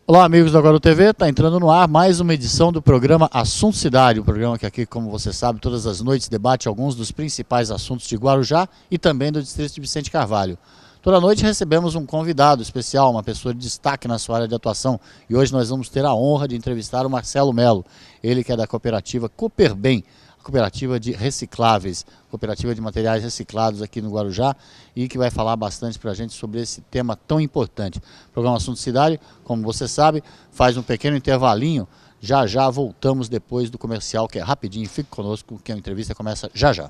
Olá, amigos do Agora TV, está entrando no ar mais uma edição do programa Assunto Cidade, um programa que aqui, como você sabe, todas as noites debate alguns dos principais assuntos de Guarujá e também do distrito de Vicente Carvalho. Toda noite recebemos um convidado especial, uma pessoa de destaque na sua área de atuação, e hoje nós vamos ter a honra de entrevistar o Marcelo Melo, ele que é da cooperativa Cooperbem, cooperativa de recicláveis, cooperativa de materiais reciclados aqui no Guarujá, e que vai falar bastante para a gente sobre esse tema tão importante. O programa Assunto Cidade, como você sabe, faz um pequeno intervalinho, já já voltamos depois do comercial, que é rapidinho, fique conosco que a entrevista começa já já.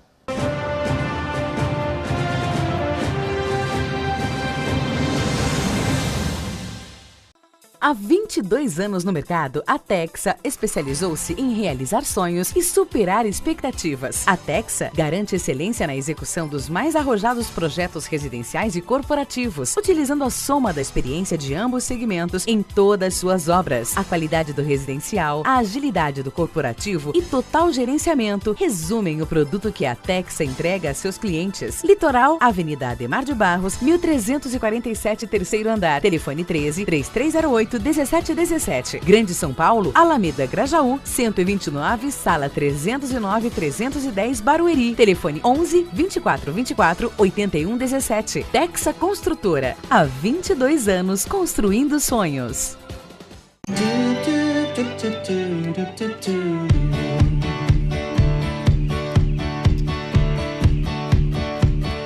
Há 22 anos no mercado, a Texa especializou-se em realizar sonhos e superar expectativas. A Texa garante excelência na execução dos mais arrojados projetos residenciais e corporativos, utilizando a soma da experiência de ambos segmentos em todas suas obras. A qualidade do residencial, a agilidade do corporativo e total gerenciamento resumem o produto que a Texa entrega a seus clientes. Litoral, Avenida Ademar de Barros, 1347, terceiro andar. Telefone 13-3308-1717. Grande São Paulo, Alameda Grajaú, 129, sala 309-310, Barueri. Telefone 11-2424-8117. Texa Construtora. Há 22 anos construindo sonhos.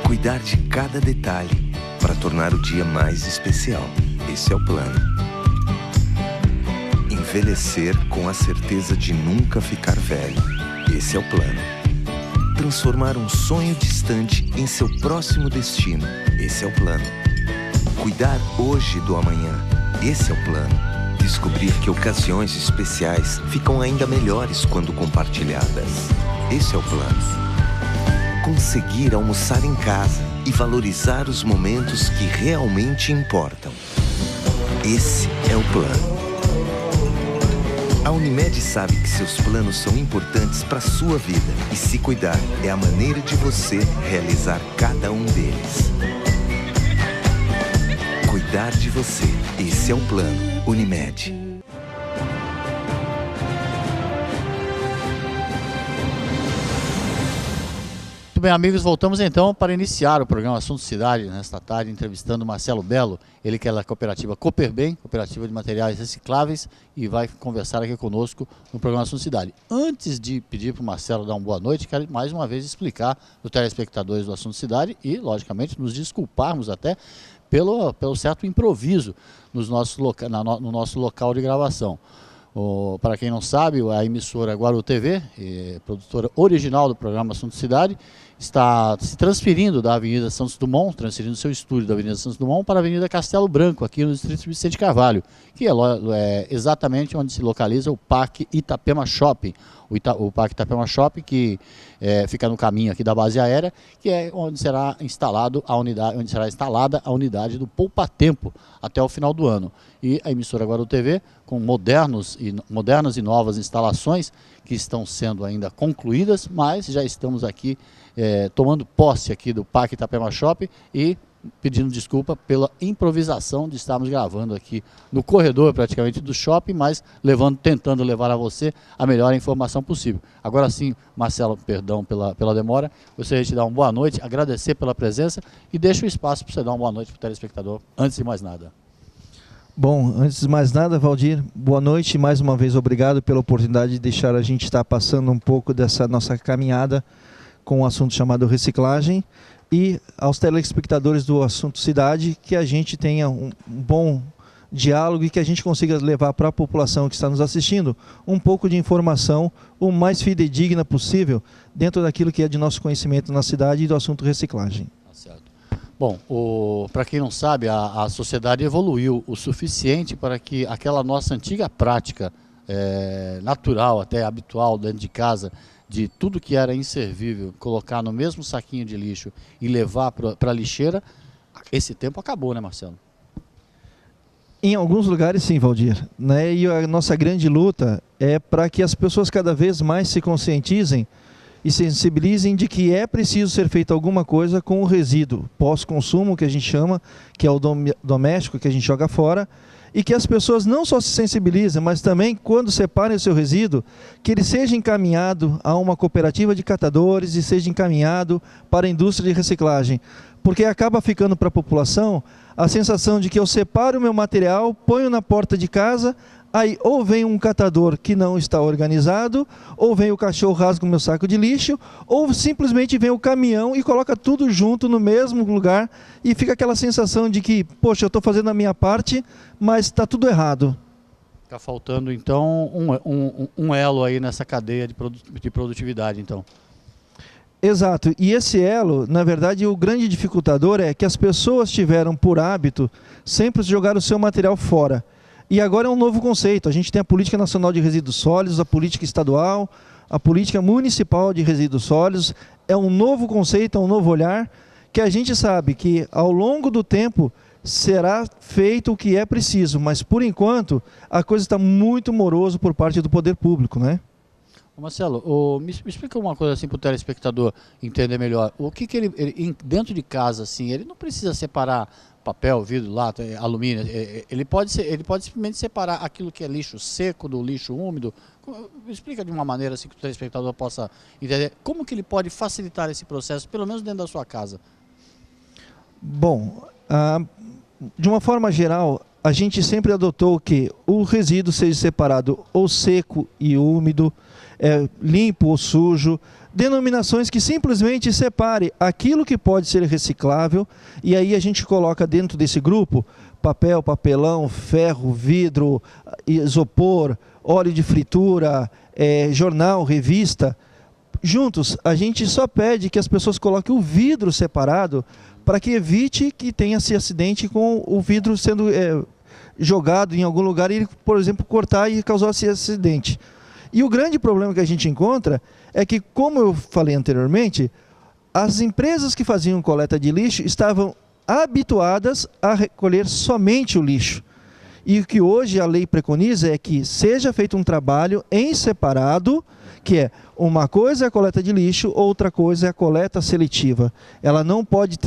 Cuidar de cada detalhe para tornar o dia mais especial. Esse é o plano. Envelhecer com a certeza de nunca ficar velho. Esse é o plano. Transformar um sonho distante em seu próximo destino. Esse é o plano. Cuidar hoje do amanhã. Esse é o plano. Descobrir que ocasiões especiais ficam ainda melhores quando compartilhadas. Esse é o plano. Conseguir almoçar em casa e valorizar os momentos que realmente importam. Esse é o plano. A Unimed sabe que seus planos são importantes para a sua vida e se cuidar é a maneira de você realizar cada um deles. Cuidar de você. Esse é o plano. Unimed. Muito bem, amigos, voltamos então para iniciar o programa Assunto Cidade nesta tarde, entrevistando o Marcelo Melo, ele que é da cooperativa Cooperbem, cooperativa de materiais recicláveis, e vai conversar aqui conosco no programa Assunto Cidade. Antes de pedir para o Marcelo dar uma boa noite, quero mais uma vez explicar para os telespectadores do Assunto Cidade e, logicamente, nos desculparmos até pelo certo improviso no nosso local de gravação. Para quem não sabe, a emissora Guaru TV, produtora original do programa Assunto Cidade, está se transferindo da Avenida Santos Dumont, transferindo seu estúdio da Avenida Santos Dumont para a Avenida Castelo Branco, aqui no distrito de Vicente Carvalho, que é exatamente onde se localiza o Parque Itapema Shopping. O Parque Itapema Shopping, que fica no caminho aqui da base aérea, que é onde será instalada a unidade do Poupa Tempo até o final do ano. E a emissora Guaru TV, com modernas e novas instalações que estão sendo ainda concluídas, mas já estamos aqui tomando posse aqui do Parque Itapema Shopping e pedindo desculpa pela improvisação de estarmos gravando aqui no corredor praticamente do shopping, mas tentando levar a você a melhor informação possível. Agora sim, Marcelo, perdão pela demora, gostaria de te dar uma boa noite, agradecer pela presença e deixo o espaço para você dar uma boa noite para o telespectador, antes de mais nada. Bom, antes de mais nada, Valdir, boa noite e mais uma vez obrigado pela oportunidade de deixar a gente estar passando um pouco dessa nossa caminhada com um assunto chamado reciclagem, e aos telespectadores do Assunto Cidade, que a gente tenha um bom diálogo e que a gente consiga levar para a população que está nos assistindo um pouco de informação o mais fidedigna possível dentro daquilo que é de nosso conhecimento na cidade e do assunto reciclagem. Tá certo. Bom, para quem não sabe, a sociedade evoluiu o suficiente para que aquela nossa antiga prática natural, até habitual dentro de casa, de tudo que era inservível, colocar no mesmo saquinho de lixo e levar para a lixeira, esse tempo acabou, né, Marcelo? Em alguns lugares sim, Valdir, né? E a nossa grande luta é para que as pessoas cada vez mais se conscientizem e sensibilizem de que é preciso ser feita alguma coisa com o resíduo pós-consumo, que a gente chama, que é o doméstico, que a gente joga fora, e que as pessoas não só se sensibilizem, mas também, quando separem o seu resíduo, que ele seja encaminhado a uma cooperativa de catadores e seja encaminhado para a indústria de reciclagem. Porque acaba ficando para a população a sensação de que eu separo o meu material, ponho na porta de casa, aí ou vem um catador que não está organizado, ou vem o cachorro, rasga o meu saco de lixo, ou simplesmente vem o caminhão e coloca tudo junto no mesmo lugar e fica aquela sensação de que, poxa, eu estou fazendo a minha parte, mas está tudo errado. Está faltando, então, um elo aí nessa cadeia de produtividade, então. Exato, e esse elo, na verdade, o grande dificultador é que as pessoas tiveram por hábito sempre jogar o seu material fora. E agora é um novo conceito, a gente tem a Política Nacional de Resíduos Sólidos, a política estadual, a política municipal de resíduos sólidos, é um novo conceito, é um novo olhar, que a gente sabe que ao longo do tempo será feito o que é preciso, mas por enquanto a coisa está muito moroso por parte do poder público, né? Marcelo, me explica uma coisa assim para o telespectador entender melhor. O que ele dentro de casa, assim, ele não precisa separar papel, vidro, lata, alumínio. Ele pode simplesmente separar aquilo que é lixo seco do lixo úmido. Explica de uma maneira assim que o telespectador possa entender como que ele pode facilitar esse processo, pelo menos dentro da sua casa. Bom, de uma forma geral, a gente sempre adotou que o resíduo seja separado ou seco e úmido, limpo ou sujo, denominações que simplesmente separe aquilo que pode ser reciclável, e aí a gente coloca dentro desse grupo papel, papelão, ferro, vidro, isopor, óleo de fritura, jornal, revista. Juntos, a gente só pede que as pessoas coloquem o vidro separado para que evite que tenha esse acidente com o vidro sendo jogado em algum lugar e ele, por exemplo, cortar e causar esse acidente. E o grande problema que a gente encontra é que, como eu falei anteriormente, as empresas que faziam coleta de lixo estavam habituadas a recolher somente o lixo. E o que hoje a lei preconiza é que seja feito um trabalho em separado, que é uma coisa é a coleta de lixo, outra coisa é a coleta seletiva. Ela não pode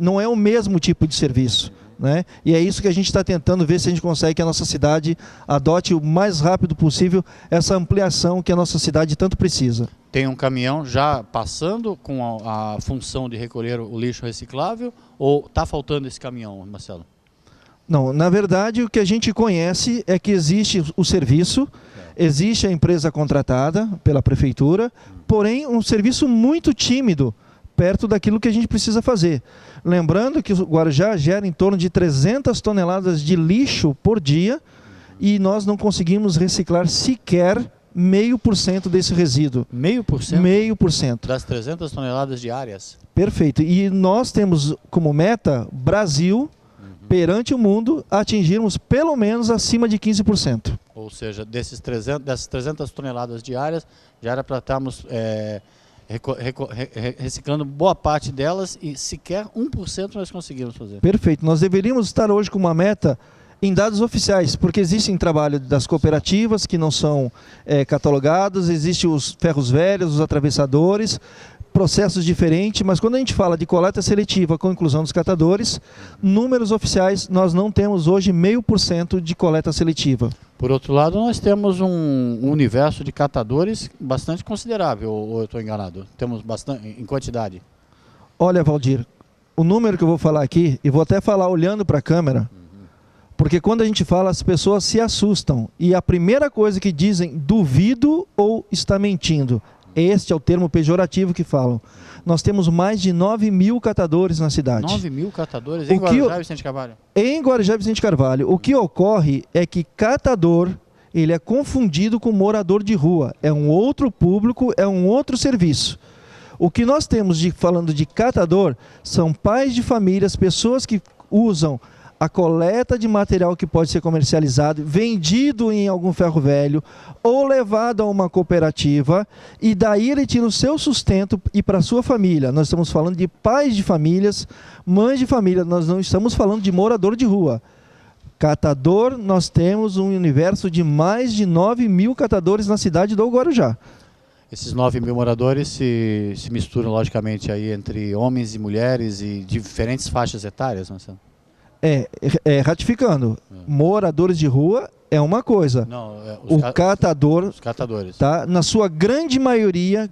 não é o mesmo tipo de serviço, né? E é isso que a gente está tentando ver se a gente consegue que a nossa cidade adote o mais rápido possível essa ampliação que a nossa cidade tanto precisa. Tem um caminhão já passando com a função de recolher o lixo reciclável ou está faltando esse caminhão, Marcelo? Não, na verdade o que a gente conhece é que existe o serviço, existe a empresa contratada pela prefeitura, porém um serviço muito tímido perto daquilo que a gente precisa fazer. Lembrando que o Guarujá gera em torno de 300 toneladas de lixo por dia e nós não conseguimos reciclar sequer 0,5% desse resíduo. 0,5%? 0,5%. Das 300 toneladas diárias? Perfeito. E nós temos como meta, Brasil, perante o mundo, atingirmos pelo menos acima de 15%. Ou seja, dessas 300 toneladas diárias, já era para estarmos reciclando boa parte delas e sequer 1% nós conseguimos fazer. Perfeito. Nós deveríamos estar hoje com uma meta em dados oficiais, porque existem trabalho das cooperativas que não são catalogados, existem os ferros velhos, os atravessadores, processos diferentes, mas quando a gente fala de coleta seletiva com inclusão dos catadores, números oficiais, nós não temos hoje 0,5% de coleta seletiva. Por outro lado, nós temos um universo de catadores bastante considerável, ou eu estou enganado? Temos bastante em quantidade. Olha, Valdir, o número que eu vou falar aqui, e vou até falar olhando para a câmera, porque quando a gente fala, as pessoas se assustam, e a primeira coisa que dizem, duvido ou está mentindo. Este é o termo pejorativo que falam. Nós temos mais de 9.000 catadores na cidade. 9.000 catadores em Guarujá e Vicente Carvalho? Em Guarujá e Vicente Carvalho. O que ocorre é que catador, ele é confundido com morador de rua. É um outro público, é um outro serviço. O que nós temos falando de catador são pais de famílias, pessoas que usam a coleta de material que pode ser comercializado, vendido em algum ferro velho ou levado a uma cooperativa e daí ele tira o seu sustento e para a sua família. Nós estamos falando de pais de famílias, mães de família, nós não estamos falando de morador de rua. Catador, nós temos um universo de mais de 9.000 catadores na cidade do Guarujá. Esses 9 mil moradores se misturam, logicamente, aí entre homens e mulheres e diferentes faixas etárias, Marcelo? Ratificando, moradores de rua é uma coisa. Não, os catadores. Tá, na sua grande maioria,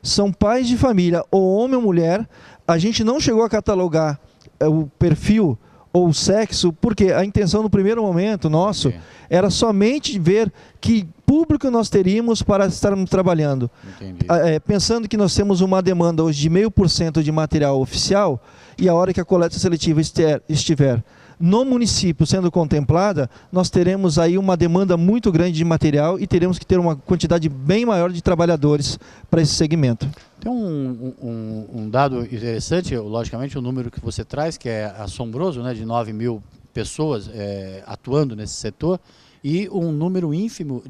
são pais de família, ou homem ou mulher. A gente não chegou a catalogar o perfil ou o sexo, porque a intenção no primeiro momento nosso era somente ver que público nós teríamos para estarmos trabalhando. Pensando que nós temos uma demanda hoje de 0,5% de material oficial, e a hora que a coleta seletiva estiver no município sendo contemplada, nós teremos aí uma demanda muito grande de material e teremos que ter uma quantidade bem maior de trabalhadores para esse segmento. Tem um dado interessante, logicamente o número que você traz, que é assombroso, né, de 9 mil pessoas atuando nesse setor, e um número ínfimo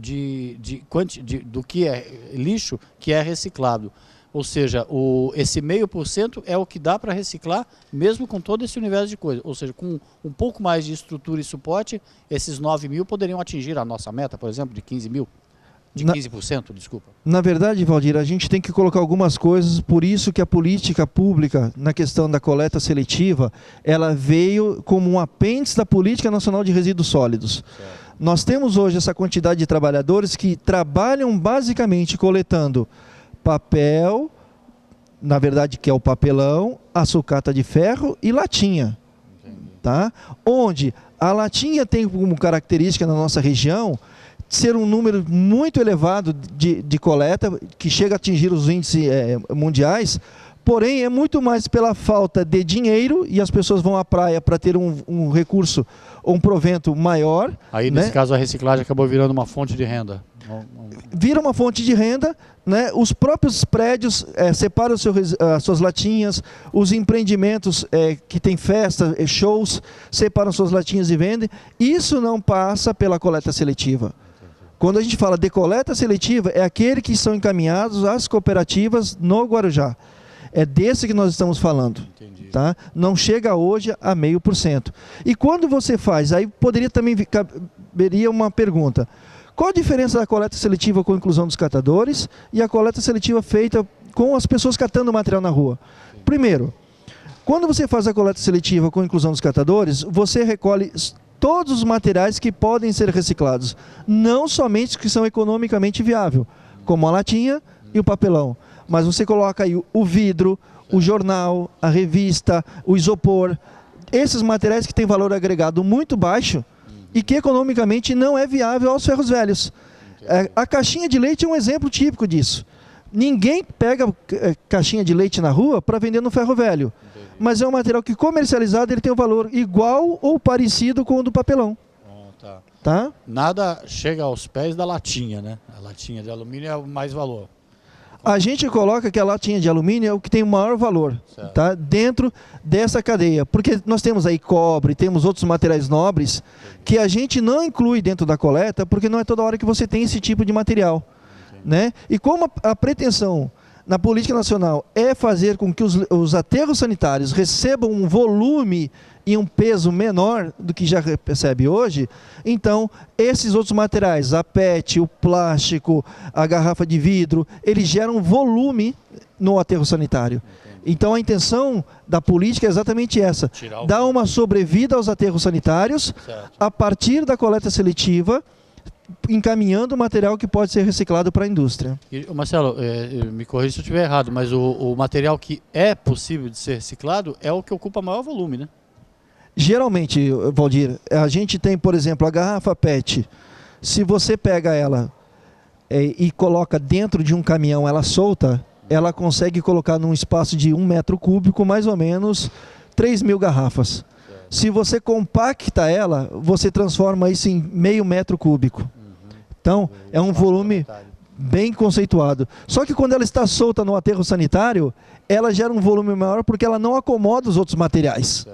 do que é lixo que é reciclado. Ou seja, esse 0,5% é o que dá para reciclar, mesmo com todo esse universo de coisas. Ou seja, com um pouco mais de estrutura e suporte, esses 9 mil poderiam atingir a nossa meta, por exemplo, de 15 mil. De 15%, desculpa. Na verdade, Valdir, a gente tem que colocar algumas coisas, por isso que a política pública, na questão da coleta seletiva, ela veio como um apêndice da Política Nacional de Resíduos Sólidos. Certo. Nós temos hoje essa quantidade de trabalhadores que trabalham basicamente coletando papel, na verdade que é o papelão, a sucata de ferro e latinha. Tá? Onde a latinha tem como característica na nossa região ser um número muito elevado de coleta, que chega a atingir os índices mundiais, porém é muito mais pela falta de dinheiro, e as pessoas vão à praia para ter um recurso, um provento maior. Aí, nesse caso, a reciclagem acabou virando uma fonte de renda. Vira uma fonte de renda, né? Os próprios prédios separam as suas latinhas, os empreendimentos que têm festas, shows, separam suas latinhas e vendem. Isso não passa pela coleta seletiva. Quando a gente fala de coleta seletiva, é aquele que são encaminhados às cooperativas no Guarujá. É desse que nós estamos falando. Tá? Não chega hoje a 0,5%. E quando você faz, aí poderia também caberia uma pergunta. Qual a diferença da coleta seletiva com a inclusão dos catadores e a coleta seletiva feita com as pessoas catando material na rua? Primeiro, quando você faz a coleta seletiva com a inclusão dos catadores, você recolhe todos os materiais que podem ser reciclados, não somente os que são economicamente viáveis, como a latinha e o papelão, mas você coloca aí o vidro, o jornal, a revista, o isopor, esses materiais que têm valor agregado muito baixo e que economicamente não é viável aos ferros velhos. A caixinha de leite é um exemplo típico disso. Ninguém pega caixinha de leite na rua para vender no ferro velho. Mas é um material que comercializado ele tem um valor igual ou parecido com o do papelão. Tá? Nada chega aos pés da latinha, né? A latinha de alumínio é o mais valor. A gente coloca que a latinha de alumínio é o que tem o maior valor, tá? Dentro dessa cadeia. Porque nós temos aí cobre, temos outros materiais nobres que a gente não inclui dentro da coleta, porque não é toda hora que você tem esse tipo de material. Né? E como a pretensão na política nacional é fazer com que os aterros sanitários recebam um volume e um peso menor do que já recebe hoje, então esses outros materiais, a PET, o plástico, a garrafa de vidro, eles geram volume no aterro sanitário. Então a intenção da política é exatamente essa, dar uma sobrevida aos aterros sanitários a partir da coleta seletiva, encaminhando o material que pode ser reciclado para a indústria. Marcelo, me corrija se eu estiver errado, mas o material que é possível de ser reciclado é o que ocupa maior volume, né? Geralmente, Valdir, a gente tem, por exemplo, a garrafa PET. Se você pega ela e coloca dentro de um caminhão ela solta, ela consegue colocar num espaço de 1 metro cúbico mais ou menos 3.000 garrafas. Se você compacta ela, você transforma isso em 0,5 metro cúbico. Então, é um volume bem conceituado. Só que quando ela está solta no aterro sanitário, ela gera um volume maior porque ela não acomoda os outros materiais.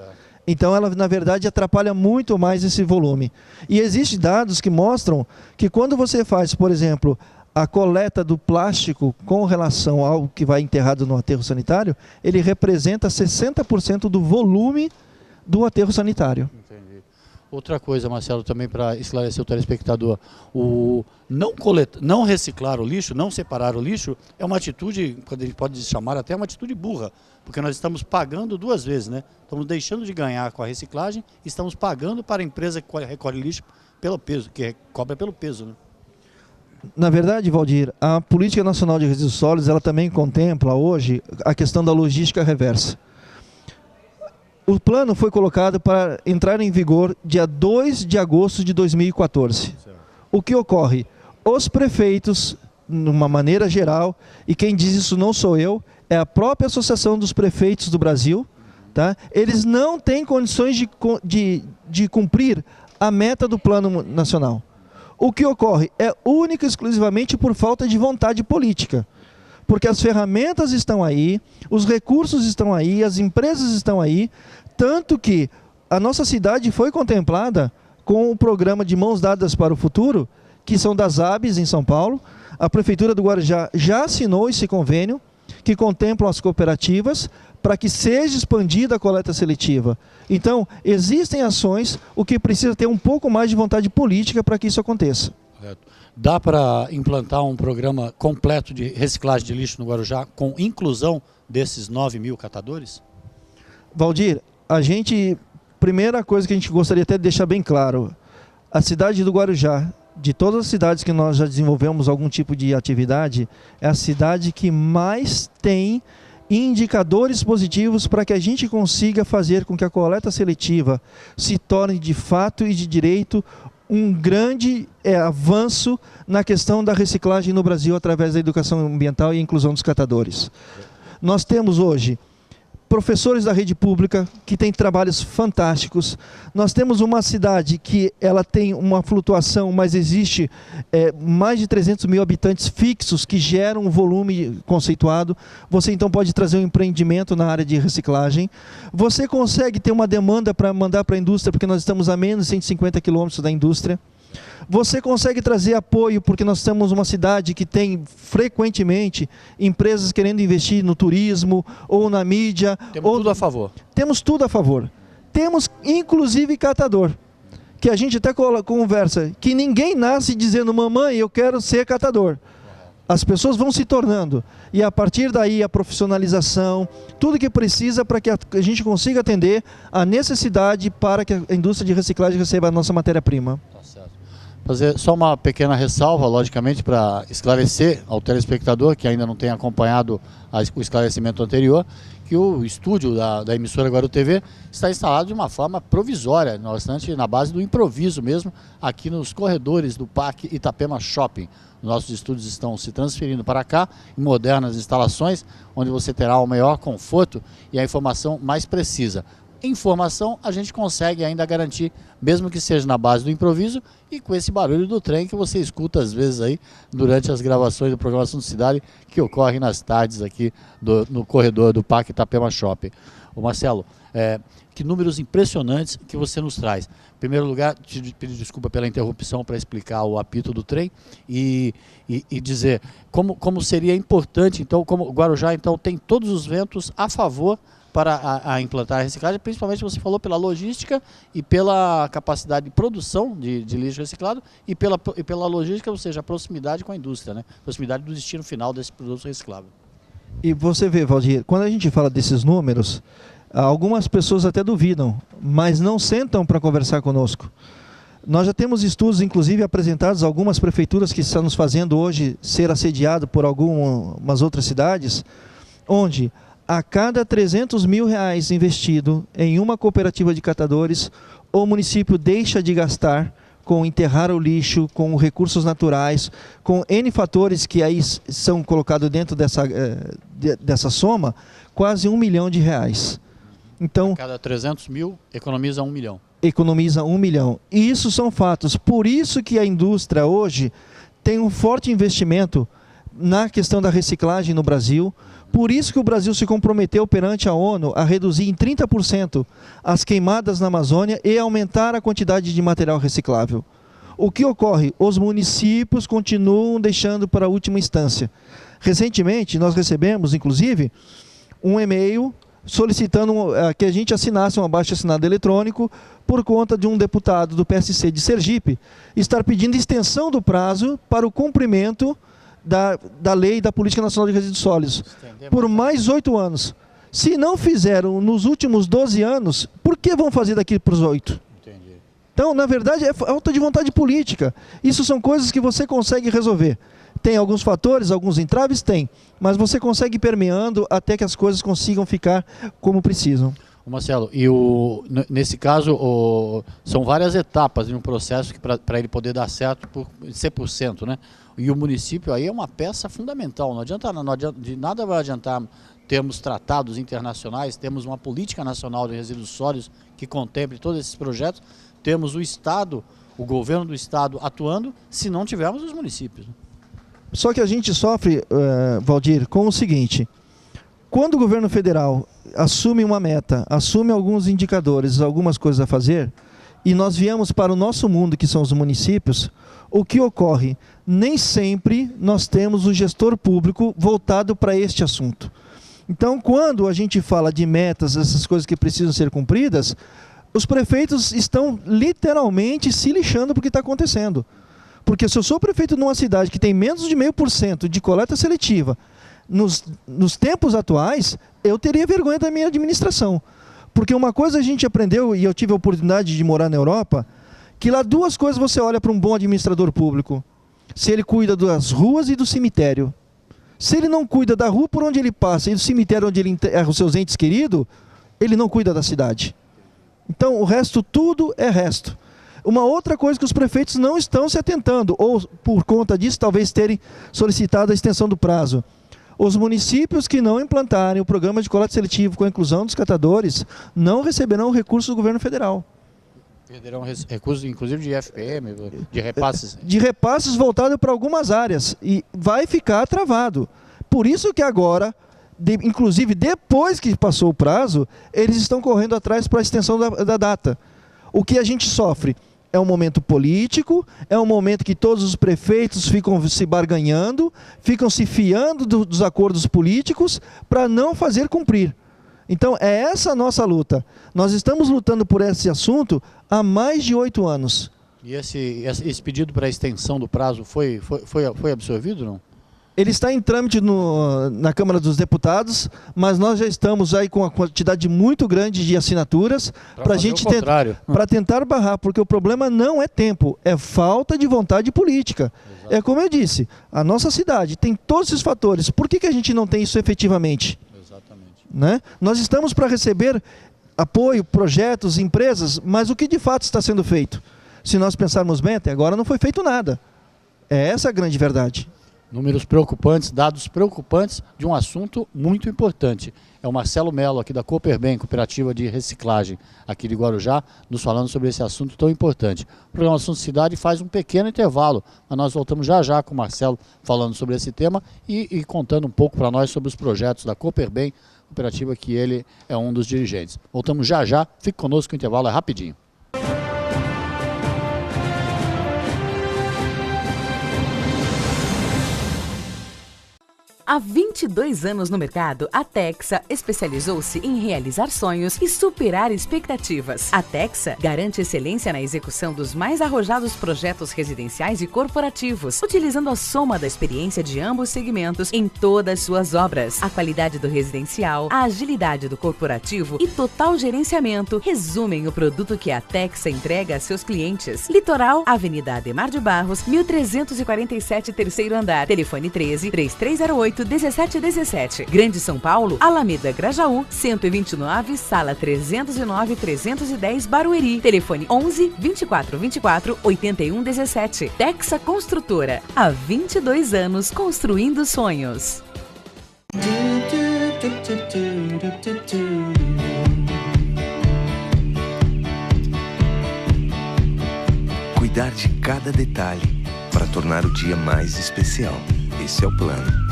Então, ela, na verdade, atrapalha muito mais esse volume. E existem dados que mostram que quando você faz, por exemplo, a coleta do plástico com relação ao que vai enterrado no aterro sanitário, ele representa 60% do volume do aterro sanitário. Entendi. Outra coisa, Marcelo, também para esclarecer o telespectador, não reciclar o lixo, não separar o lixo, é uma atitude, quando a gente pode chamar até uma atitude burra, porque nós estamos pagando duas vezes, né? Estamos deixando de ganhar com a reciclagem, estamos pagando para a empresa que recolhe lixo pelo peso, que cobra pelo peso, né? Na verdade, Valdir, a Política Nacional de Resíduos Sólidos, ela também contempla hoje a questão da logística reversa. O plano foi colocado para entrar em vigor dia 2 de agosto de 2014. O que ocorre? Os prefeitos, de uma maneira geral, e quem diz isso não sou eu, é a própria Associação dos Prefeitos do Brasil, tá? Eles não têm condições de cumprir a meta do Plano Nacional. O que ocorre é única e exclusivamente por falta de vontade política. Porque as ferramentas estão aí, os recursos estão aí, as empresas estão aí, tanto que a nossa cidade foi contemplada com o programa de Mãos Dadas para o Futuro, que são das ABS em São Paulo. A Prefeitura do Guarujá já assinou esse convênio, que contemplam as cooperativas, para que seja expandida a coleta seletiva. Então, existem ações, o que precisa ter um pouco mais de vontade política para que isso aconteça. Correto. Dá para implantar um programa completo de reciclagem de lixo no Guarujá com inclusão desses 9.000 catadores? Valdir, primeira coisa que a gente gostaria até de deixar bem claro, a cidade do Guarujá, de todas as cidades que nós já desenvolvemos algum tipo de atividade, é a cidade que mais tem indicadores positivos para que a gente consiga fazer com que a coleta seletiva se torne de fato e de direito um grande avanço na questão da reciclagem no Brasil através da educação ambiental e inclusão dos catadores. Nós temos hoje professores da rede pública que têm trabalhos fantásticos. Nós temos uma cidade que ela tem uma flutuação, mas existe mais de 300 mil habitantes fixos que geram um volume conceituado. Você então pode trazer um empreendimento na área de reciclagem. Você consegue ter uma demanda para mandar para a indústria, porque nós estamos a menos de 150 quilômetros da indústria. Você consegue trazer apoio, porque nós temos uma cidade que tem frequentemente empresas querendo investir no turismo ou na mídia. Temos tudo a favor. Temos tudo a favor. Temos inclusive catador, que a gente até conversa, que ninguém nasce dizendo, mamãe, eu quero ser catador. As pessoas vão se tornando. E a partir daí a profissionalização, tudo que precisa para que a gente consiga atender a necessidade para que a indústria de reciclagem receba a nossa matéria-prima. Fazer só uma pequena ressalva, logicamente, para esclarecer ao telespectador que ainda não tem acompanhado o esclarecimento anterior, que o estúdio da emissora Guaru TV está instalado de uma forma provisória, bastante na base do improviso mesmo, aqui nos corredores do Parque Itapema Shopping. Nossos estúdios estão se transferindo para cá, em modernas instalações, onde você terá o maior conforto e a informação mais precisa. Informação a gente consegue ainda garantir, mesmo que seja na base do improviso e com esse barulho do trem que você escuta às vezes aí durante as gravações do programa Assunto Cidade, que ocorre nas tardes aqui no corredor do Parque Itapema Shopping. Ô Marcelo, que números impressionantes que você nos traz. Em primeiro lugar, te pedir desculpa pela interrupção para explicar o apito do trem e dizer como seria importante, então, como o Guarujá então, tem todos os ventos a favor para implantar a reciclagem, principalmente você falou pela logística e pela capacidade de produção de lixo reciclado e pela logística, ou seja, a proximidade com a indústria, né? Proximidade do destino final desse produto reciclável. E você vê, Valdir, quando a gente fala desses números, algumas pessoas até duvidam, mas não sentam para conversar conosco. Nós já temos estudos, inclusive, apresentados a algumas prefeituras que estão nos fazendo hoje ser assediado por algumas outras cidades, onde a cada 300 mil reais investido em uma cooperativa de catadores, o município deixa de gastar com enterrar o lixo, com recursos naturais, com N fatores que aí são colocados dentro dessa soma, quase R$1 milhão. Então, a cada 300 mil economiza 1 milhão. Economiza 1 milhão. E isso são fatos. Por isso que a indústria hoje tem um forte investimento na questão da reciclagem no Brasil. Por isso que o Brasil se comprometeu perante a ONU a reduzir em 30% as queimadas na Amazônia e aumentar a quantidade de material reciclável. O que ocorre? Os municípios continuam deixando para a última instância. Recentemente, nós recebemos, inclusive, um e-mail solicitando que a gente assinasse um abaixo-assinado eletrônico por conta de um deputado do PSC de Sergipe estar pedindo extensão do prazo para o cumprimento da lei da Política Nacional de Resíduos Sólidos por mais 8 anos. Se não fizeram nos últimos 12 anos, por que vão fazer daqui para os 8? Entendi. Então, na verdade, é falta de vontade política. Isso são coisas que você consegue resolver. Tem alguns fatores, alguns entraves? Tem. Mas você consegue ir permeando até que as coisas consigam ficar como precisam. Marcelo, e nesse caso, são várias etapas de um processo para ele poder dar certo por 100%, né? E o município aí é uma peça fundamental. De nada vai adiantar termos tratados internacionais, temos uma política nacional de resíduos sólidos que contemple todos esses projetos, temos o Estado, o governo do Estado atuando, se não tivermos os municípios. Só que a gente sofre, Valdir, com o seguinte: quando o governo federal assume uma meta, assume alguns indicadores, algumas coisas a fazer, e nós viemos para o nosso mundo, que são os municípios, o que ocorre? Nem sempre nós temos o gestor público voltado para este assunto. Então, quando a gente fala de metas, essas coisas que precisam ser cumpridas, os prefeitos estão literalmente se lixando porque está acontecendo. Porque se eu sou prefeito numa cidade que tem menos de 0,5% de coleta seletiva, nos tempos atuais, eu teria vergonha da minha administração. Porque uma coisa a gente aprendeu, e eu tive a oportunidade de morar na Europa, que lá 2 coisas você olha para um bom administrador público. Se ele cuida das ruas e do cemitério. Se ele não cuida da rua por onde ele passa e do cemitério onde ele enterra os seus entes queridos, ele não cuida da cidade. Então, o resto tudo é resto. Uma outra coisa que os prefeitos não estão se atentando, ou por conta disso talvez terem solicitado a extensão do prazo. Os municípios que não implantarem o programa de coleta seletivo com a inclusão dos catadores não receberão recursos do governo federal. Perderão recursos, inclusive de FPM, de repasses? De repasses voltados para algumas áreas, e vai ficar travado. Por isso que agora, inclusive depois que passou o prazo, eles estão correndo atrás para a extensão da data. O que a gente sofre é um momento político, é um momento que todos os prefeitos ficam se barganhando, ficam se fiando dos acordos políticos para não fazer cumprir. Então é essa a nossa luta. Nós estamos lutando por esse assunto há mais de 8 anos. E esse pedido para a extensão do prazo foi absorvido, não? Ele está em trâmite na Câmara dos Deputados, mas nós já estamos aí com uma quantidade muito grande de assinaturas para a gente tentar barrar, porque o problema não é tempo, é falta de vontade política. Exato. É como eu disse, a nossa cidade tem todos esses fatores. Por que a gente não tem isso efetivamente? Exatamente. Né? Nós estamos para receber apoio, projetos, empresas, mas o que de fato está sendo feito? Se nós pensarmos bem, até agora não foi feito nada. É essa a grande verdade. Números preocupantes, dados preocupantes de um assunto muito importante. É o Marcelo Mello, aqui da Cooperbem, Cooperativa de Reciclagem, aqui de Guarujá, nos falando sobre esse assunto tão importante. O programa Assunto Cidade faz um pequeno intervalo, mas nós voltamos já com o Marcelo falando sobre esse tema e contando um pouco para nós sobre os projetos da Cooperbem, cooperativa que ele é um dos dirigentes. Voltamos já, fique conosco, o intervalo é rapidinho. Há 22 anos no mercado, a Texa especializou-se em realizar sonhos e superar expectativas. A Texa garante excelência na execução dos mais arrojados projetos residenciais e corporativos, utilizando a soma da experiência de ambos segmentos em todas suas obras. A qualidade do residencial, a agilidade do corporativo e total gerenciamento resumem o produto que a Texa entrega a seus clientes. Litoral, Avenida Ademar de Barros, 1347, terceiro andar. Telefone 13-3308-1717. Grande São Paulo, Alameda Grajaú, 129, sala 309-310, Barueri. Telefone 11-2424-8117. Texa Construtora. Há 22 anos construindo sonhos. Cuidar de cada detalhe para tornar o dia mais especial. Esse é o plano.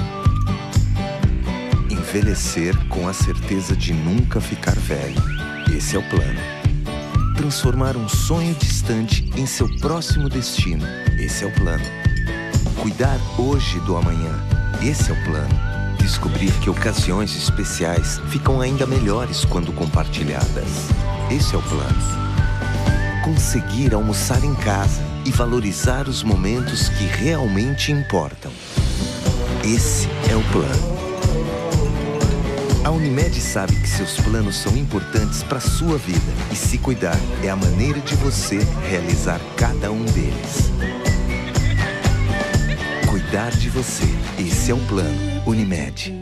Envelhecer com a certeza de nunca ficar velho. Esse é o plano. Transformar um sonho distante em seu próximo destino. Esse é o plano. Cuidar hoje do amanhã. Esse é o plano. descobrir que ocasiões especiais ficam ainda melhores quando compartilhadas. Esse é o plano. Conseguir almoçar em casa e valorizar os momentos que realmente importam. Esse é o plano. A Unimed sabe que seus planos são importantes para a sua vida e se cuidar é a maneira de você realizar cada um deles. Cuidar de você. Esse é o plano Unimed.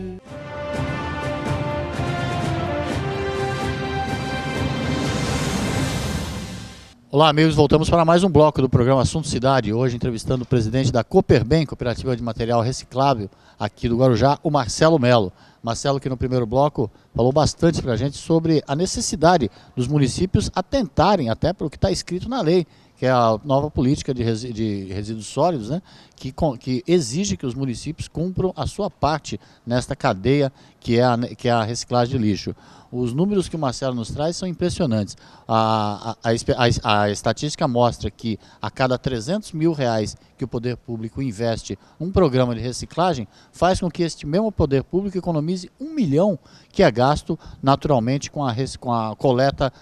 Olá, amigos. Voltamos para mais um bloco do programa Assunto Cidade. Hoje entrevistando o presidente da Cooperbem, Cooperativa de Material Reciclável, aqui do Guarujá, o Marcelo Melo. Marcelo, que no primeiro bloco falou bastante para a gente sobre a necessidade dos municípios atentarem até para o que está escrito na lei, que é a nova política de resíduos sólidos, né, que exige que os municípios cumpram a sua parte nesta cadeia que é a reciclagem de lixo. Os números que o Marcelo nos traz são impressionantes. A estatística mostra que a cada R$300 mil que o poder público investe num programa de reciclagem, faz com que este mesmo poder público economize R$1 milhão que é gasto naturalmente com a coleta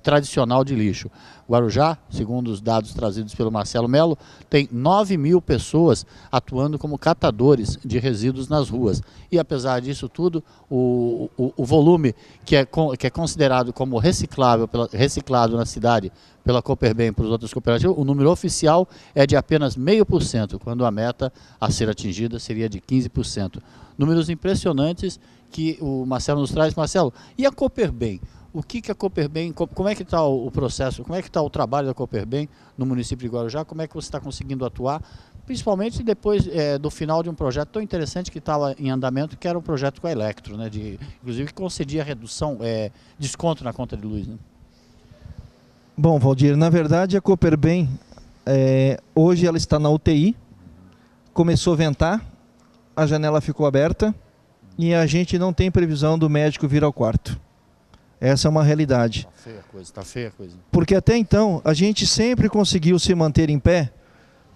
tradicional de lixo. Guarujá, segundo os dados trazidos pelo Marcelo Melo, tem 9 mil pessoas atuando como catadores de resíduos nas ruas. E apesar disso tudo, o volume que é considerado como reciclado na cidade pela Cooperbem e pelas outras cooperativas, o número oficial é de apenas 0,5%, quando a meta a ser atingida seria de 15%. Números impressionantes que o Marcelo nos traz. Marcelo, e a Cooperbem? O que a Cooperbem, como é que está o processo, como é que está o trabalho da Cooperbem no município de Guarujá, como é que você está conseguindo atuar, principalmente depois do final de um projeto tão interessante que estava em andamento, que era um projeto com a Electro, né, inclusive que concedia redução, desconto na conta de luz, né? Bom, Valdir, na verdade a Cooperbem, hoje ela está na UTI, começou a ventar, a janela ficou aberta e a gente não tem previsão do médico vir ao quarto. Essa é uma realidade. Tá feia a coisa. Porque até então a gente sempre conseguiu se manter em pé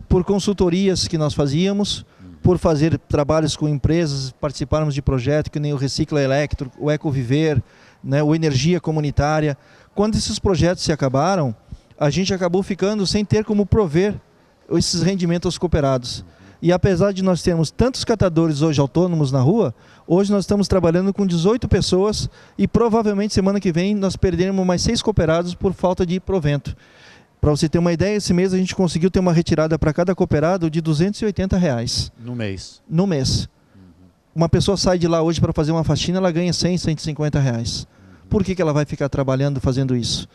por consultorias que nós fazíamos, por fazer trabalhos com empresas, participarmos de projetos que nem o Recicla Electro, o Ecoviver, né, o Energia Comunitária. Quando esses projetos se acabaram, a gente acabou ficando sem ter como prover esses rendimentos aos cooperados. E apesar de nós termos tantos catadores hoje autônomos na rua, hoje nós estamos trabalhando com 18 pessoas e provavelmente semana que vem nós perderemos mais 6 cooperados por falta de provento. Para você ter uma ideia, esse mês a gente conseguiu ter uma retirada para cada cooperado de R$280. No mês? No mês. Uma pessoa sai de lá hoje para fazer uma faxina, ela ganha R$100, R$150. Por que ela vai ficar trabalhando fazendo isso?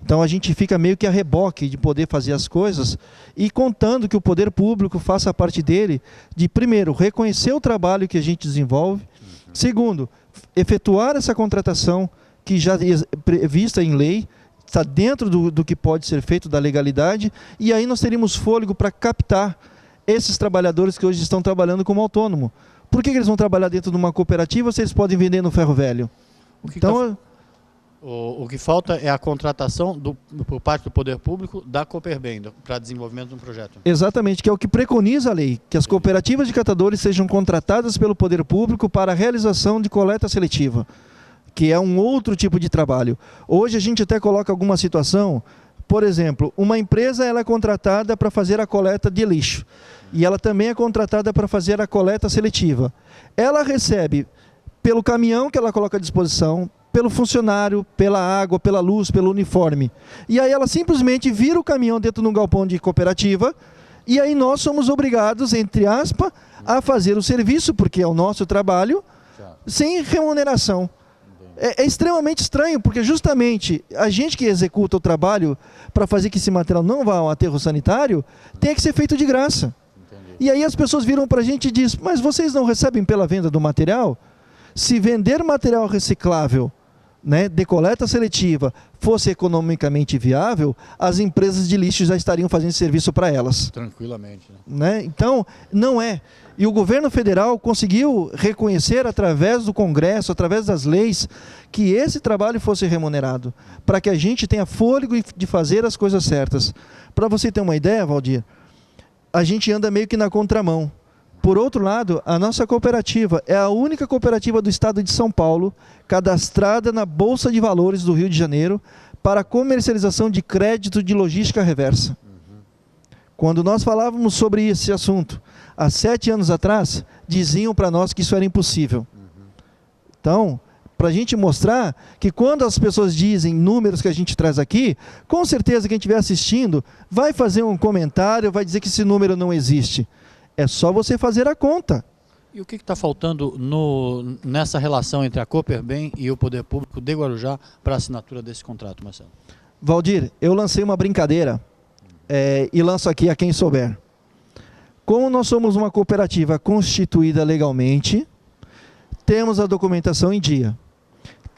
Então a gente fica meio que a reboque de poder fazer as coisas e contando que o poder público faça a parte dele de, primeiro, reconhecer o trabalho que a gente desenvolve, segundo, efetuar essa contratação que já é prevista em lei, está dentro do que pode ser feito, da legalidade, e aí nós teríamos fôlego para captar esses trabalhadores que hoje estão trabalhando como autônomo. Por que eles vão trabalhar dentro de uma cooperativa se eles podem vender no ferro velho? O que falta é a contratação por parte do poder público da Cooperbem para desenvolvimento de um projeto. Exatamente, que é o que preconiza a lei, que as cooperativas de catadores sejam contratadas pelo poder público para a realização de coleta seletiva, que é um outro tipo de trabalho. Hoje a gente até coloca alguma situação, por exemplo, uma empresa ela é contratada para fazer a coleta de lixo e ela também é contratada para fazer a coleta seletiva. Ela recebe pelo caminhão que ela coloca à disposição, pelo funcionário, pela água, pela luz, pelo uniforme. E aí ela simplesmente vira o caminhão dentro de um galpão de cooperativa e aí nós somos obrigados, entre aspas, a fazer o serviço, porque é o nosso trabalho, sem remuneração. É extremamente estranho, porque justamente a gente que executa o trabalho para fazer que esse material não vá ao aterro sanitário, tem que ser feito de graça. Entendi. E aí as pessoas viram para a gente e dizem, mas vocês não recebem pela venda do material? Se vender material reciclável, né, de coleta seletiva, fosse economicamente viável, as empresas de lixo já estariam fazendo serviço para elas. Tranquilamente. Né? Então, não é. E o governo federal conseguiu reconhecer através do Congresso, através das leis, que esse trabalho fosse remunerado, para que a gente tenha fôlego de fazer as coisas certas. Para você ter uma ideia, Valdir, a gente anda meio que na contramão. Por outro lado, a nossa cooperativa é a única cooperativa do estado de São Paulo cadastrada na Bolsa de Valores do Rio de Janeiro para comercialização de crédito de logística reversa. Quando nós falávamos sobre esse assunto há 7 anos atrás, diziam para nós que isso era impossível. Então, para a gente mostrar que quando as pessoas dizem números que a gente traz aqui, com certeza quem estiver assistindo vai fazer um comentário, vai dizer que esse número não existe. É só você fazer a conta. E o que está faltando nessa relação entre a Cooperbem e o Poder Público de Guarujá para a assinatura desse contrato, Marcelo? Valdir, eu lancei uma brincadeira e lanço aqui a quem souber. Como nós somos uma cooperativa constituída legalmente, temos a documentação em dia.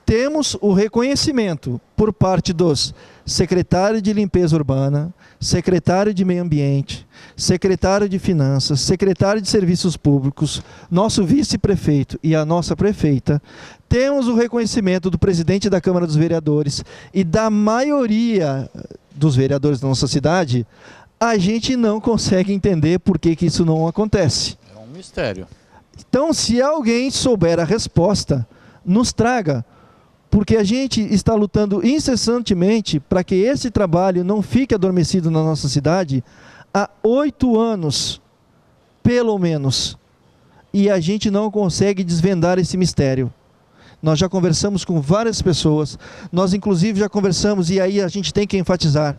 Temos o reconhecimento por parte dos secretário de Limpeza Urbana, secretário de Meio Ambiente, secretário de Finanças, secretário de Serviços Públicos, nosso vice-prefeito e a nossa prefeita. Temos o reconhecimento do presidente da Câmara dos Vereadores e da maioria dos vereadores da nossa cidade. A gente não consegue entender por que isso não acontece. É um mistério. Então, se alguém souber a resposta, nos traga. Porque a gente está lutando incessantemente para que esse trabalho não fique adormecido na nossa cidade há 8 anos, pelo menos. E a gente não consegue desvendar esse mistério. Nós já conversamos com várias pessoas, nós inclusive já conversamos, e aí a gente tem que enfatizar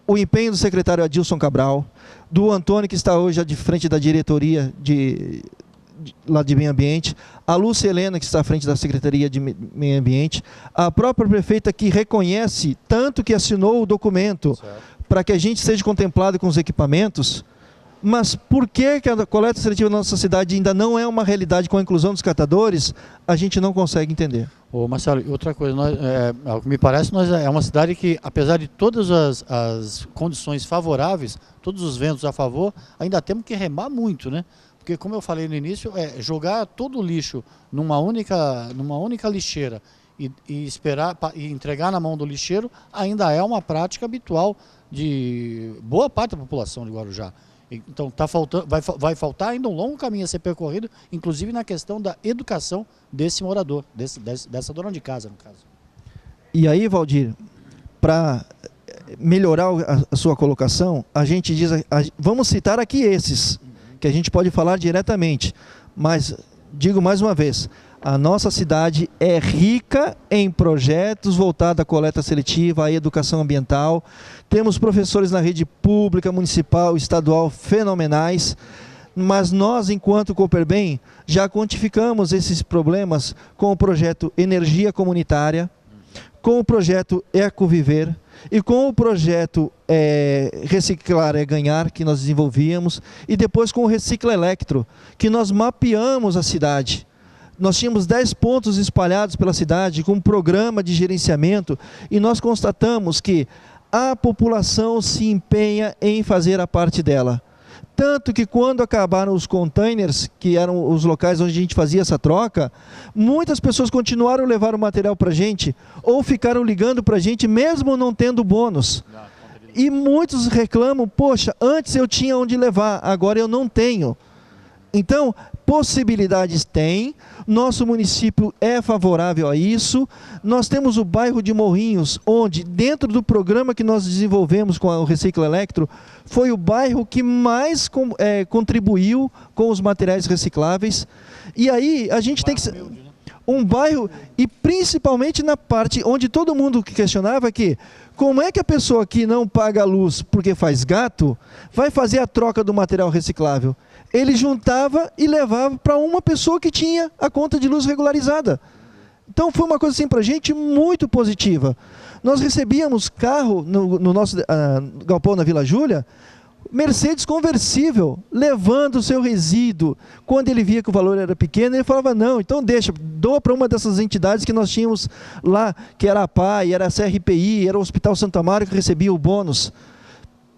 o empenho do secretário Adilson Cabral, do Antônio, que está hoje de frente da diretoria lá de Meio Ambiente, a Lúcia Helena, que está à frente da Secretaria de Meio Ambiente, a própria prefeita que reconhece, tanto que assinou o documento para que a gente seja contemplado com os equipamentos. Mas por que a coleta seletiva na nossa cidade ainda não é uma realidade com a inclusão dos catadores, a gente não consegue entender. Ô Marcelo, outra coisa, ao que me parece, nós é uma cidade que, apesar de todas as condições favoráveis, todos os ventos a favor, ainda temos que remar muito, né? Porque, como eu falei no início, jogar todo o lixo numa única lixeira e esperar e entregar na mão do lixeiro ainda é uma prática habitual de boa parte da população de Guarujá. Então vai faltar ainda um longo caminho a ser percorrido, inclusive na questão da educação desse morador, dessa dona de casa, no caso. E aí, Valdir, para melhorar a sua colocação, a gente diz, vamos citar aqui esses, que a gente pode falar diretamente, mas digo mais uma vez, a nossa cidade é rica em projetos voltados à coleta seletiva, à educação ambiental. Temos professores na rede pública, municipal, estadual fenomenais, mas nós, enquanto Cooperbem, já quantificamos esses problemas com o projeto Energia Comunitária, com o projeto Ecoviver e com o projeto Reciclar é Ganhar, que nós desenvolvíamos, e depois com o Recicla Electro, que nós mapeamos a cidade. Nós tínhamos 10 pontos espalhados pela cidade com um programa de gerenciamento e nós constatamos que a população se empenha em fazer a parte dela. Tanto que quando acabaram os containers, que eram os locais onde a gente fazia essa troca, muitas pessoas continuaram a levar o material para a gente ou ficaram ligando para a gente mesmo não tendo bônus. E muitos reclamam, poxa, antes eu tinha onde levar, agora eu não tenho. Então, possibilidades tem, nosso município é favorável a isso. Nós temos o bairro de Morrinhos, onde dentro do programa que nós desenvolvemos com o Recicla Electro, foi o bairro que mais contribuiu com os materiais recicláveis. E aí a gente tem que ser um bairro, e principalmente na parte onde todo mundo questionava que como é que a pessoa que não paga a luz porque faz gato, vai fazer a troca do material reciclável? Ele juntava e levava para uma pessoa que tinha a conta de luz regularizada. Então foi uma coisa assim para a gente muito positiva. Nós recebíamos carro no nosso galpão na Vila Júlia, Mercedes conversível, levando o seu resíduo. Quando ele via que o valor era pequeno, ele falava, não, então deixa, doa para uma dessas entidades que nós tínhamos lá, que era a PAI, era a CRPI, era o Hospital Santo Amaro que recebia o bônus.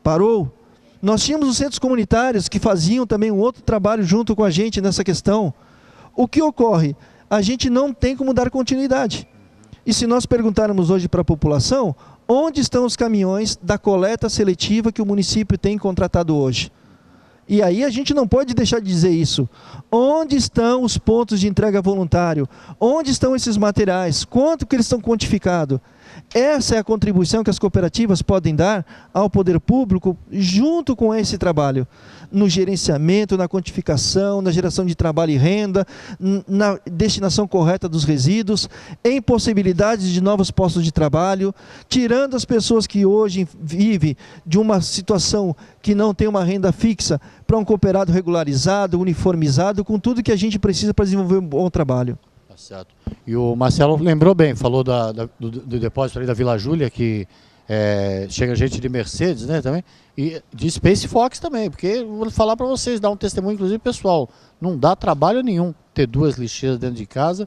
Parou. Nós tínhamos os centros comunitários que faziam também um outro trabalho junto com a gente nessa questão. O que ocorre? A gente não tem como dar continuidade. E se nós perguntarmos hoje para a população, onde estão os caminhões da coleta seletiva que o município tem contratado hoje? E aí a gente não pode deixar de dizer isso. Onde estão os pontos de entrega voluntário? Onde estão esses materiais? Quanto que eles estão quantificados? Essa é a contribuição que as cooperativas podem dar ao poder público junto com esse trabalho. No gerenciamento, na quantificação, na geração de trabalho e renda, na destinação correta dos resíduos, em possibilidades de novos postos de trabalho, tirando as pessoas que hoje vivem de uma situação que não tem uma renda fixa para um cooperado regularizado, uniformizado, com tudo que a gente precisa para desenvolver um bom trabalho. Certo. E o Marcelo lembrou bem, falou do depósito ali da Vila Júlia, que chega gente de Mercedes, né, também, e de Space Fox também, porque vou falar para vocês, dar um testemunho inclusive pessoal, não dá trabalho nenhum ter 2 lixeiras dentro de casa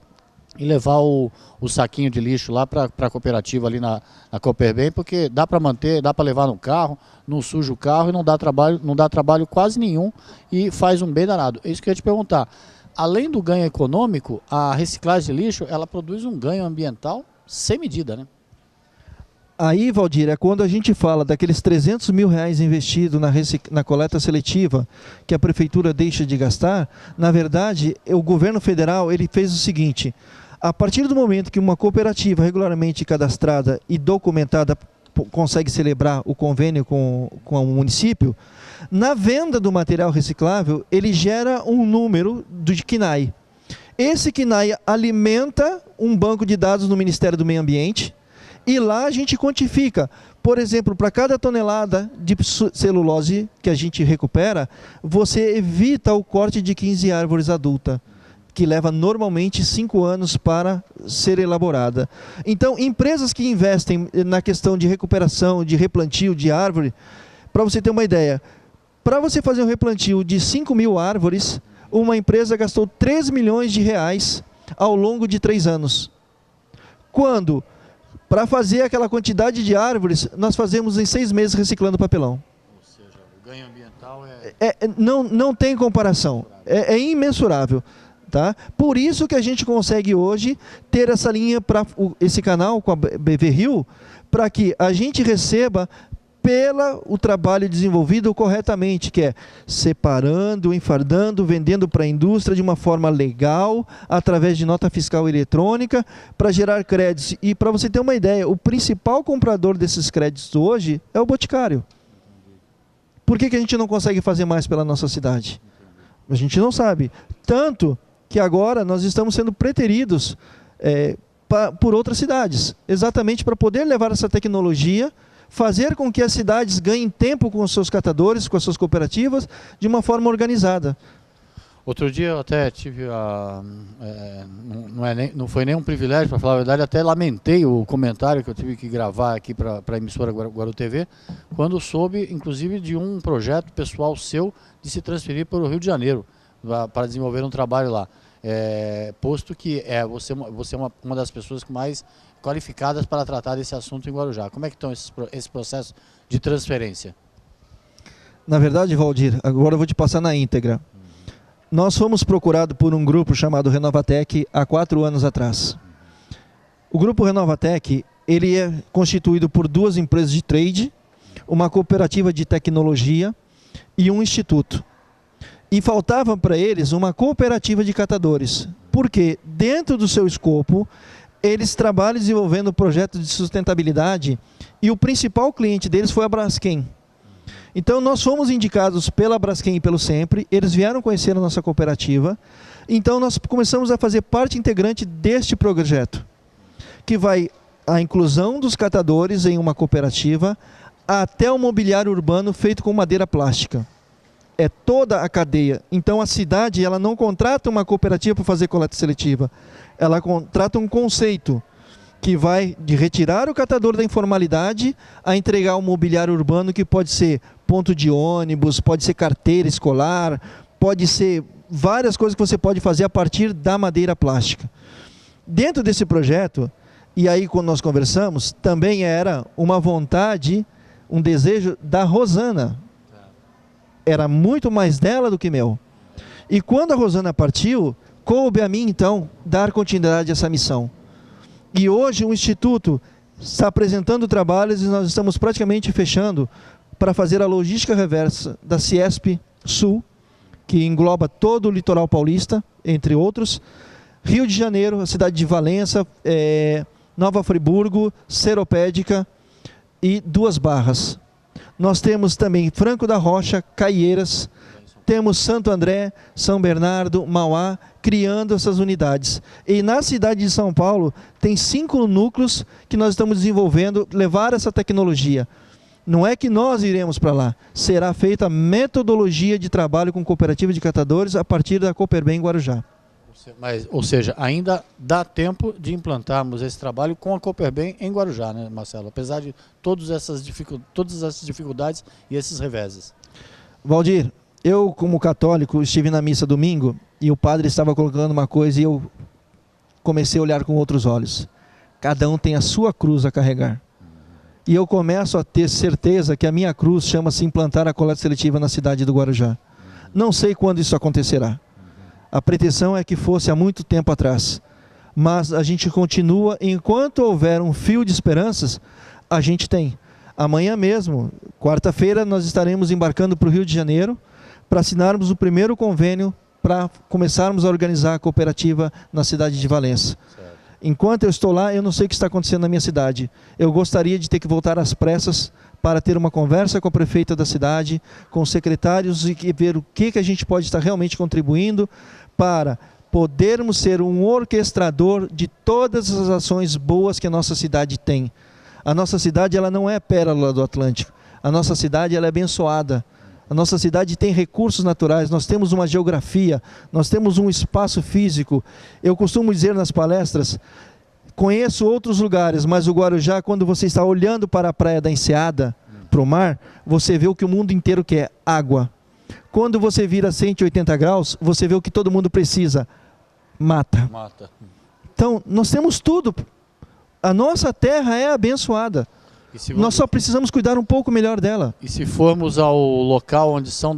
e levar o saquinho de lixo lá para a cooperativa ali na Cooperbem, porque dá para manter, dá para levar no carro, não suja o carro e não dá trabalho quase nenhum e faz um bem danado. É isso que eu ia te perguntar. Além do ganho econômico, a reciclagem de lixo, ela produz um ganho ambiental sem medida, né? Aí, Valdir, é quando a gente fala daqueles 300 mil reais investidos na coleta seletiva que a prefeitura deixa de gastar, na verdade, o governo federal ele fez o seguinte: a partir do momento que uma cooperativa regularmente cadastrada e documentada consegue celebrar o convênio com o município, na venda do material reciclável, ele gera um número de KNAI. Esse KNAI alimenta um banco de dados no Ministério do Meio Ambiente e lá a gente quantifica. Por exemplo, para cada tonelada de celulose que a gente recupera, você evita o corte de 15 árvores adultas, que leva normalmente 5 anos para ser elaborada. Então, empresas que investem na questão de recuperação, de replantio de árvore, para você ter uma ideia, para você fazer um replantio de 5 mil árvores, uma empresa gastou 3 milhões de reais ao longo de 3 anos. Quando, para fazer aquela quantidade de árvores, nós fazemos em 6 meses reciclando papelão. Ou seja, o ganho ambiental não tem comparação, é imensurável. Tá? Por isso que a gente consegue hoje ter essa linha, esse canal com a BV Rio, para que a gente receba pelo trabalho desenvolvido corretamente, que é separando, enfardando, vendendo para a indústria de uma forma legal, através de nota fiscal eletrônica, para gerar créditos. E para você ter uma ideia, o principal comprador desses créditos hoje é o Boticário. Por que a gente não consegue fazer mais pela nossa cidade? A gente não sabe. Tanto que agora nós estamos sendo preteridos por outras cidades, exatamente para poder levar essa tecnologia, fazer com que as cidades ganhem tempo com os seus catadores, com as suas cooperativas, de uma forma organizada. Outro dia eu até tive não foi nem um privilégio, para falar a verdade, até lamentei o comentário que eu tive que gravar aqui para a emissora Guaru TV, quando soube, inclusive, de um projeto pessoal seu de se transferir para o Rio de Janeiro, para desenvolver um trabalho lá. Posto que você é uma das pessoas mais qualificadas para tratar desse assunto em Guarujá. Como é que estão esse processo de transferência? Na verdade, Valdir, agora eu vou te passar na íntegra. Nós fomos procurados por um grupo chamado Renovatec há 4 anos atrás. O grupo Renovatec, ele é constituído por 2 empresas de trade, uma cooperativa de tecnologia e um instituto. E faltava para eles uma cooperativa de catadores, porque dentro do seu escopo, eles trabalham desenvolvendo projetos de sustentabilidade e o principal cliente deles foi a Braskem. Então nós fomos indicados pela Braskem e pelo Sempre, eles vieram conhecer a nossa cooperativa, então nós começamos a fazer parte integrante deste projeto, que vai a inclusão dos catadores em uma cooperativa até o mobiliário urbano feito com madeira plástica. É toda a cadeia. Então a cidade ela não contrata uma cooperativa para fazer coleta seletiva. Ela contrata um conceito que vai de retirar o catador da informalidade a entregar um mobiliário urbano que pode ser ponto de ônibus, pode ser carteira escolar, pode ser várias coisas que você pode fazer a partir da madeira plástica. Dentro desse projeto, e aí quando nós conversamos, também era uma vontade, um desejo da Rosana. Era muito mais dela do que meu. E quando a Rosana partiu, coube a mim, então, dar continuidade a essa missão. E hoje o Instituto está apresentando trabalhos e nós estamos praticamente fechando para fazer a logística reversa da Ciesp Sul, que engloba todo o litoral paulista, entre outros. Rio de Janeiro, a cidade de Valença, Nova Friburgo, Seropédica e Duas Barras. Nós temos também Franco da Rocha, Caieiras, temos Santo André, São Bernardo, Mauá, criando essas unidades. E na cidade de São Paulo, tem 5 núcleos que nós estamos desenvolvendo, levar essa tecnologia. Não é que nós iremos para lá, será feita a metodologia de trabalho com cooperativa de catadores a partir da Cooperbem Guarujá. Ou seja, ainda dá tempo de implantarmos esse trabalho com a Cooperbem em Guarujá, né, Marcelo? Apesar de todas essas dificuldades e esses reveses. Valdir, eu como católico estive na missa domingo e o padre estava colocando uma coisa e eu comecei a olhar com outros olhos. Cada um tem a sua cruz a carregar. E eu começo a ter certeza que a minha cruz chama-se implantar a coleta seletiva na cidade do Guarujá. Não sei quando isso acontecerá. A pretensão é que fosse há muito tempo atrás. Mas a gente continua, enquanto houver um fio de esperanças, a gente tem. Amanhã mesmo, quarta-feira, nós estaremos embarcando para o Rio de Janeiro para assinarmos o primeiro convênio para começarmos a organizar a cooperativa na cidade de Valença. Certo. Enquanto eu estou lá, eu não sei o que está acontecendo na minha cidade. Eu gostaria de ter que voltar às pressas para ter uma conversa com a prefeita da cidade, com os secretários e ver o que a gente pode estar realmente contribuindo para podermos ser um orquestrador de todas as ações boas que a nossa cidade tem. A nossa cidade ela não é pérola do Atlântico. A nossa cidade ela é abençoada. A nossa cidade tem recursos naturais, nós temos uma geografia, nós temos um espaço físico. Eu costumo dizer nas palestras, conheço outros lugares, mas o Guarujá, quando você está olhando para a praia da Enseada, para o mar, você vê o que o mundo inteiro quer, água. Quando você vira 180 graus, você vê o que todo mundo precisa, mata. Então, nós temos tudo. A nossa terra é abençoada. Nós só precisamos cuidar um pouco melhor dela. E se formos ao local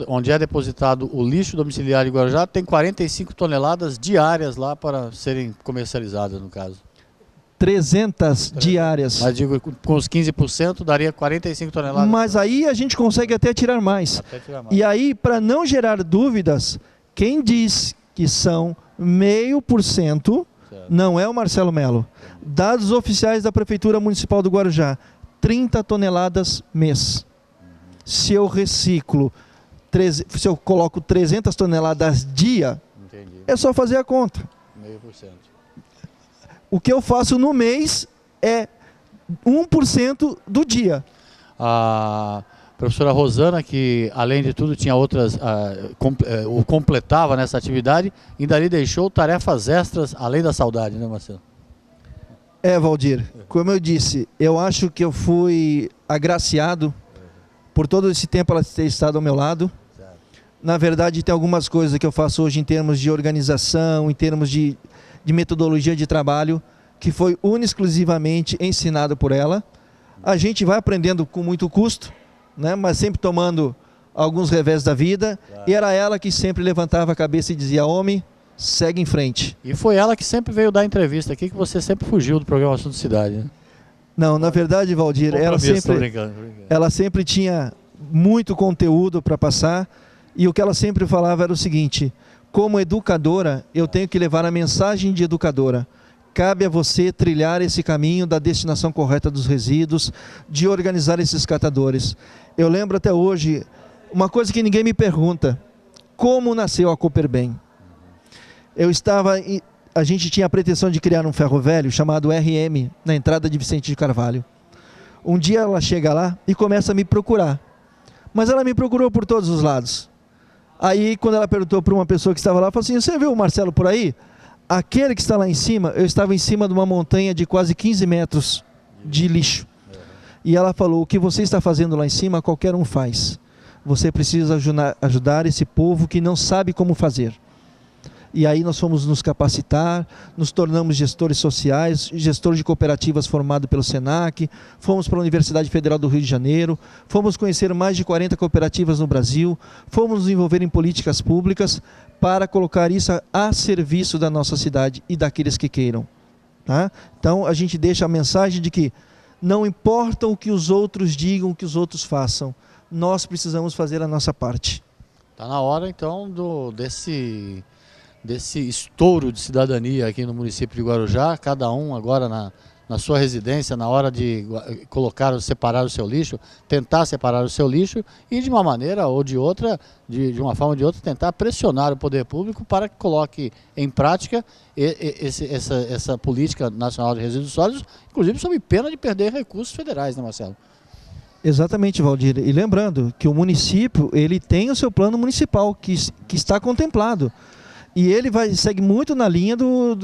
onde é depositado o lixo domiciliário de Guarujá, tem 45 toneladas diárias lá para serem comercializadas, no caso. 300 diárias. Mas digo, com os 15% daria 45 toneladas. Mas aí a gente consegue até tirar mais. E aí, para não gerar dúvidas, quem diz que são 0,5% não é o Marcelo Melo. Dados oficiais da Prefeitura Municipal do Guarujá, 30 toneladas mês. Se eu reciclo, se eu coloco 300 toneladas dia, é só fazer a conta. 0,5%. O que eu faço no mês é 1% do dia. A professora Rosana, que além de tudo tinha outras, o completava nessa atividade, ainda lhe deixou tarefas extras, além da saudade, né, Marcelo? Valdir, como eu disse, eu acho que eu fui agraciado por todo esse tempo ela ter estado ao meu lado. Na verdade, tem algumas coisas que eu faço hoje em termos de organização, em termos de metodologia de trabalho, que foi exclusivamente ensinado por ela. A gente vai aprendendo com muito custo, né, mas sempre tomando alguns revés da vida. E era ela que sempre levantava a cabeça e dizia, homem, segue em frente. E foi ela que sempre veio dar entrevista aqui, que você sempre fugiu do programa Assunto Cidade, né? Não, na verdade, Valdir, ela sempre tinha muito conteúdo para passar, e o que ela sempre falava era o seguinte, como educadora, eu tenho que levar a mensagem de educadora. Cabe a você trilhar esse caminho da destinação correta dos resíduos, de organizar esses catadores. Eu lembro até hoje, uma coisa que ninguém me pergunta, como nasceu a Cooperbem? A gente tinha a pretensão de criar um ferro velho chamado RM, na entrada de Vicente de Carvalho. Um dia ela chega lá e começa a me procurar. Mas ela me procurou por todos os lados. Aí, quando ela perguntou para uma pessoa que estava lá, falou assim, você viu o Marcelo por aí? Aquele que está lá em cima, eu estava em cima de uma montanha de quase 15 metros de lixo. E ela falou, o que você está fazendo lá em cima, qualquer um faz. Você precisa ajudar esse povo que não sabe como fazer. E aí nós fomos nos capacitar, nos tornamos gestores sociais, gestores de cooperativas formado pelo SENAC, fomos para a Universidade Federal do Rio de Janeiro, fomos conhecer mais de 40 cooperativas no Brasil, fomos nos envolver em políticas públicas para colocar isso a serviço da nossa cidade e daqueles que queiram. Tá? Então a gente deixa a mensagem de que não importa o que os outros digam, o que os outros façam, nós precisamos fazer a nossa parte. Está na hora, então, desse estouro de cidadania aqui no município de Guarujá, cada um agora na sua residência, na hora de separar o seu lixo, tentar separar o seu lixo e de uma maneira ou de outra, de uma forma ou de outra, tentar pressionar o poder público para que coloque em prática essa política nacional de resíduos sólidos, inclusive sob pena de perder recursos federais, né, Marcelo? Exatamente, Valdir. E lembrando que o município ele tem o seu plano municipal que está contemplado. E ele segue muito na linha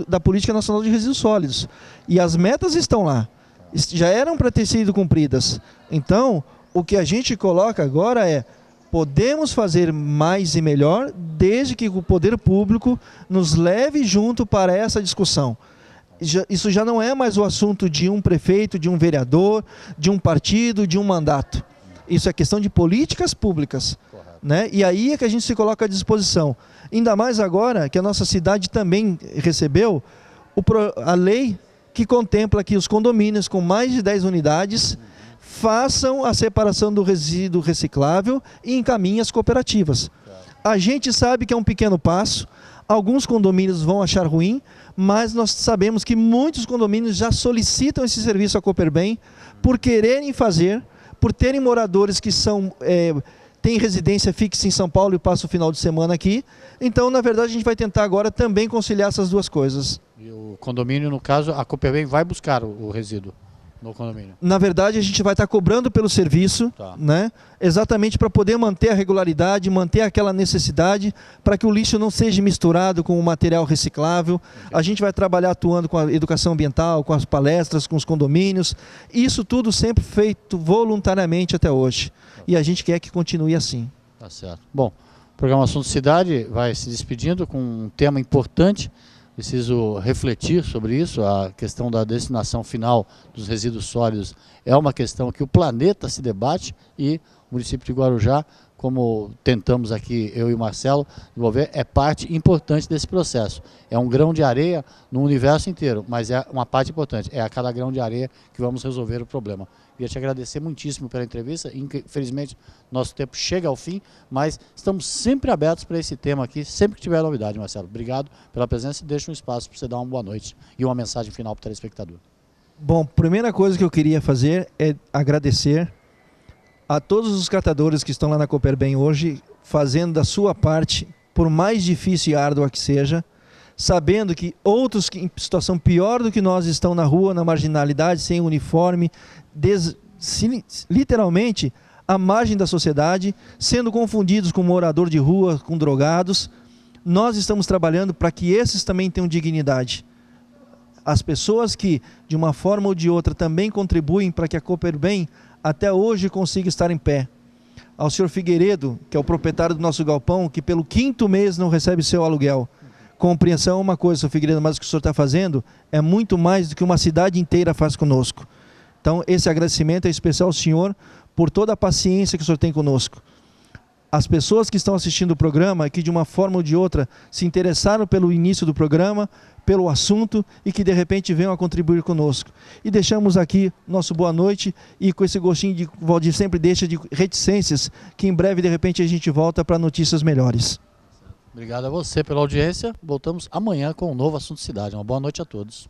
da Política Nacional de Resíduos Sólidos. E as metas estão lá. Já eram para ter sido cumpridas. Então, o que a gente coloca agora é: podemos fazer mais e melhor, desde que o poder público nos leve junto para essa discussão. Isso já não é mais o assunto de um prefeito, de um vereador, de um partido, de um mandato. Isso é questão de políticas públicas. Né? E aí é que a gente se coloca à disposição. Ainda mais agora que a nossa cidade também recebeu a lei que contempla que os condomínios com mais de 10 unidades façam a separação do resíduo reciclável e encaminhem as cooperativas. A gente sabe que é um pequeno passo, alguns condomínios vão achar ruim, mas nós sabemos que muitos condomínios já solicitam esse serviço à Cooperbem por quererem fazer, por terem moradores que têm residência fixa em São Paulo e passam o final de semana aqui. Então, na verdade, a gente vai tentar agora também conciliar essas duas coisas. E o condomínio, no caso, a Cooperbem vai buscar o resíduo no condomínio? Na verdade, a gente vai estar cobrando pelo serviço, né? Exatamente para poder manter a regularidade, manter aquela necessidade, para que o lixo não seja misturado com o material reciclável. A gente vai trabalhar atuando com a educação ambiental, com as palestras, com os condomínios. Isso tudo sempre feito voluntariamente até hoje. E a gente quer que continue assim. Tá certo. Bom, o programa Assunto Cidade vai se despedindo com um tema importante. Preciso refletir sobre isso. A questão da destinação final dos resíduos sólidos é uma questão que o planeta se debate e o município de Guarujá, como tentamos aqui, eu e o Marcelo, desenvolver, é parte importante desse processo. É um grão de areia no universo inteiro, mas é uma parte importante. É a cada grão de areia que vamos resolver o problema. Queria te agradecer muitíssimo pela entrevista. Infelizmente, nosso tempo chega ao fim, mas estamos sempre abertos para esse tema aqui, sempre que tiver novidade, Marcelo. Obrigado pela presença e deixo um espaço para você dar uma boa noite e uma mensagem final para o telespectador. Bom, primeira coisa que eu queria fazer é agradecer a todos os catadores que estão lá na Cooperbem hoje, fazendo da sua parte, por mais difícil e árdua que seja, sabendo que outros que em situação pior do que nós estão na rua, na marginalidade, sem uniforme, literalmente à margem da sociedade, sendo confundidos com morador de rua, com drogados. Nós estamos trabalhando para que esses também tenham dignidade. As pessoas que, de uma forma ou de outra, também contribuem para que a Cooperbem até hoje consiga estar em pé. Ao senhor Figueiredo, que é o proprietário do nosso galpão, que pelo 5º mês não recebe seu aluguel. Compreensão é uma coisa, senhor Figueiredo, mas o que o senhor está fazendo é muito mais do que uma cidade inteira faz conosco. Então, esse agradecimento é especial ao senhor por toda a paciência que o senhor tem conosco. As pessoas que estão assistindo o programa, que de uma forma ou de outra se interessaram pelo início do programa, pelo assunto e que de repente venham a contribuir conosco. E deixamos aqui nosso boa noite e com esse gostinho de Valdir sempre deixa de reticências, que em breve de repente a gente volta para notícias melhores. Obrigado a você pela audiência. Voltamos amanhã com um novo Assunto Cidade. Uma boa noite a todos.